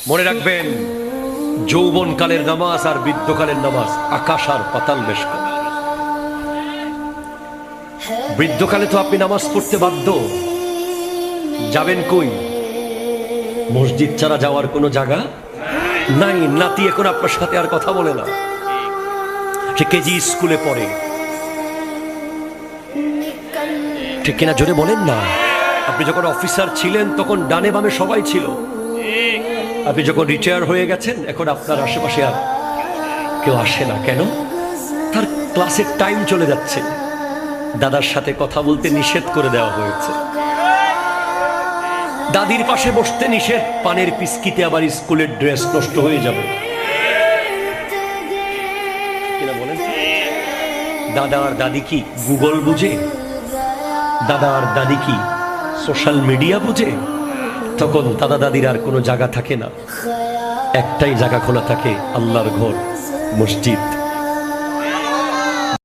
মনে রাখবেন, যৌবনকালের নামাজ আর বৃদ্ধকালের নামাজ আকাশ আর পাতাল বেশকা। বৃদ্ধকালে তো আপনি নামাজ পড়তে বাধ্য, যাবেন কই? মসজিদ ছাড়া যাওয়ার কোনো জায়গা নাই। নাতি এখন আপনার সাথে আর কথা বলে না, সে কেজি স্কুলে পড়ে, ঠিক কিনা জোরে বলেন না। আপনি যখন অফিসার ছিলেন তখন ডানে বামে সবাই ছিল, আপনি যখন রিটায়ার হয়ে গেছেন এখন আপনার আশেপাশে আর কেউ আসে না। কেন? তার ক্লাসের টাইম চলে যাচ্ছে, দাদার সাথে কথা বলতে নিষেধ করে দেওয়া হয়েছে, দাদির পাশে বসতে নিষেধ, পানের পিসকিতে আবার স্কুলের ড্রেস নষ্ট হয়ে যাবে। বলেন, দাদা আর দাদি কি গুগল বুঝে? দাদা আর দাদি কি সোশ্যাল মিডিয়া বুঝে? তখন দাদা দাদির আর কোনো জায়গা থাকে না, একটাই জায়গা খোলা থাকে, আল্লাহর ঘর, মসজিদ।